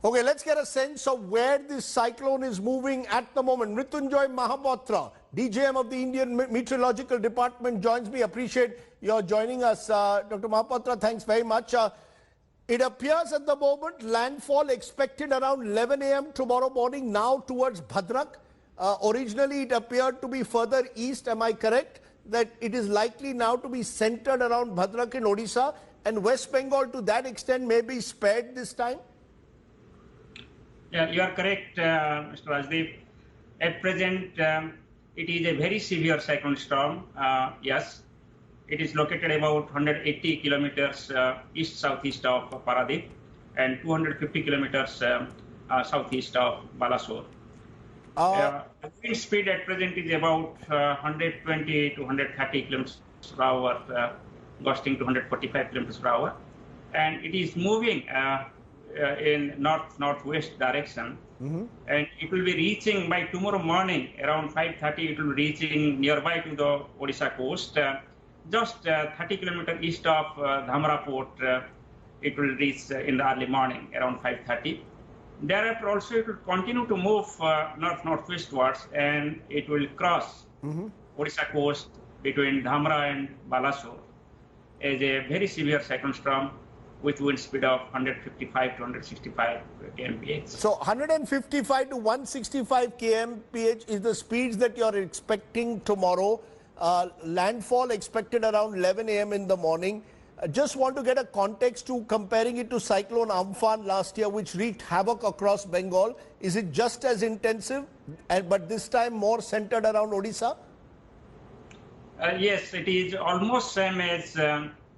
Okay, let's get a sense of where this cyclone is moving at the moment. Mrutyunjay Mahapatra, DGM of the Indian Meteorological Department, joins me. Appreciate your joining us. Dr. Mahapatra, thanks very much. It appears at the moment landfall expected around 11 a.m. tomorrow morning, now towards Bhadrak. Originally, it appeared to be further east. Am I correct that it is likely now to be centered around Bhadrak in Odisha, and West Bengal to that extent may be spared this time? Yeah, you are correct, Mr. Rajdeep. At present, it is a very severe cyclone storm. Yes, it is located about 180 kilometers east-southeast of Paradip and 250 kilometers southeast of Balasore. The wind speed at present is about 120 to 130 kilometers per hour, gusting to 145 kilometers per hour, and it is moving in north-northwest direction, and it will be reaching by tomorrow morning around 5:30. It will be reaching nearby to the Odisha coast, just 30 kilometers east of Dhamra port. It will reach in the early morning around 5:30. Thereafter, also it will continue to move north-northwestwards, and it will cross Odisha coast between Dhamra and Balasore as a very severe cyclone storm with wind speed of 155 to 165 kmph. So 155 to 165 kmph is the speeds that you're expecting tomorrow. Landfall expected around 11 a.m. in the morning. Just want to get a context to comparing it to Cyclone Amphan last year, which wreaked havoc across Bengal. Is it just as intensive, but this time more centered around Odisha? Yes, it is almost same as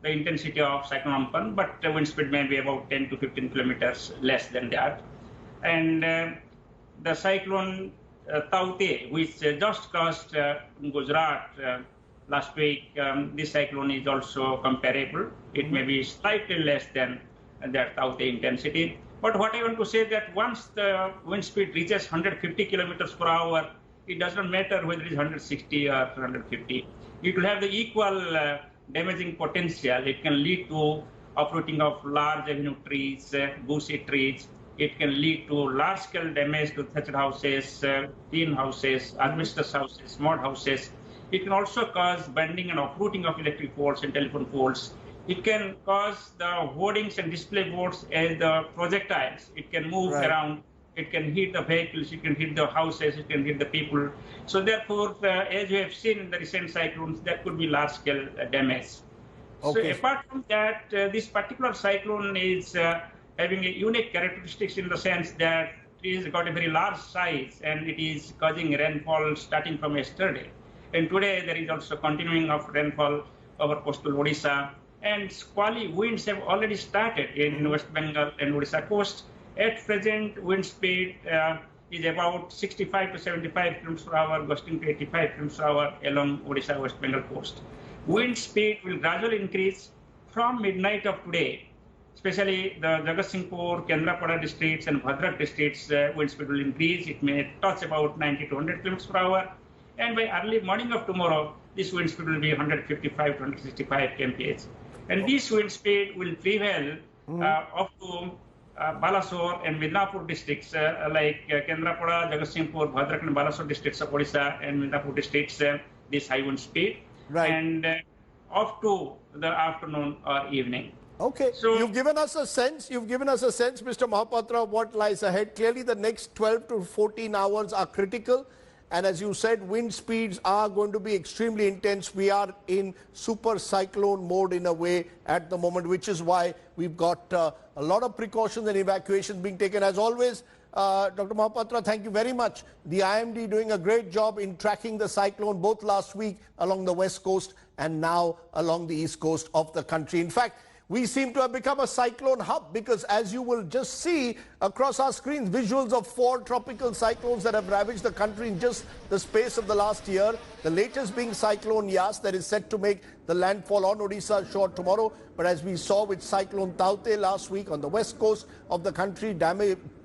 the intensity of Cyclone Amphan, but the wind speed may be about 10 to 15 kilometers less than that. And the cyclone Taute, which just crossed Gujarat last week, this cyclone is also comparable. It may be slightly less than that Taute intensity. But what I want to say that once the wind speed reaches 150 kilometers per hour, it does not matter whether it is 160 or 150. It will have the equal damaging potential. It can lead to uprooting of large avenue trees, bushy trees. It can lead to large-scale damage to thatched houses, tin houses, asbestos houses, mud houses. It can also cause bending and uprooting of electric poles and telephone poles. It can cause the hoardings and display boards as the projectiles. It can move around. It can hit the vehicles, it can hit the houses, it can hit the people. So therefore, as we have seen in the recent cyclones, that could be large-scale damage. Okay. So apart from that, this particular cyclone is having a unique characteristics in the sense that it has got a very large size and it is causing rainfall starting from yesterday. And today there is also continuing of rainfall over coastal Odisha, and squally winds have already started in West Bengal and Odisha coast. At present, wind speed is about 65 to 75 kilometers per hour, gusting to 85 kilometers per hour along Odisha West Bengal coast. Wind speed will gradually increase from midnight of today, especially the Jagatsinghpur, Kendrapada districts and Bhadrak districts. Wind speed will increase. It may touch about 90 to 100 kilometers per hour. And by early morning of tomorrow, this wind speed will be 155 to 165 kmph. And this wind speed will prevail up to Balasore and Midnapur districts like Kendrapada, Jagatsinghpur, Bhadrak and Balasore districts of Odisha and Midnapur districts, this high wind speed, and up to the afternoon or evening. Okay, so you've given us a sense, Mr. Mahapatra, of what lies ahead. Clearly the next 12 to 14 hours are critical. And as you said, wind speeds are going to be extremely intense. We are in super cyclone mode in a way at the moment, which is why we've got a lot of precautions and evacuations being taken. As always, Dr. Mahapatra, thank you very much. The IMD doing a great job in tracking the cyclone both last week along the west coast and now along the east coast of the country. In fact, we seem to have become a cyclone hub because, as you will just see across our screens, visuals of 4 tropical cyclones that have ravaged the country in just the space of the last year. The latest being Cyclone Yaas, that is set to make the landfall on Odisha shore tomorrow. But as we saw with Cyclone Taute last week on the west coast of the country,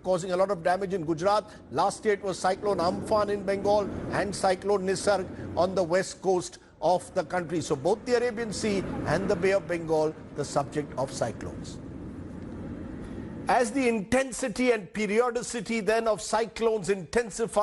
causing a lot of damage in Gujarat. Last year it was Cyclone Amphan in Bengal and Cyclone Nisarg on the west coast of the country. So both the Arabian Sea and the Bay of Bengal, the subject of cyclones. As the intensity and periodicity then of cyclones intensify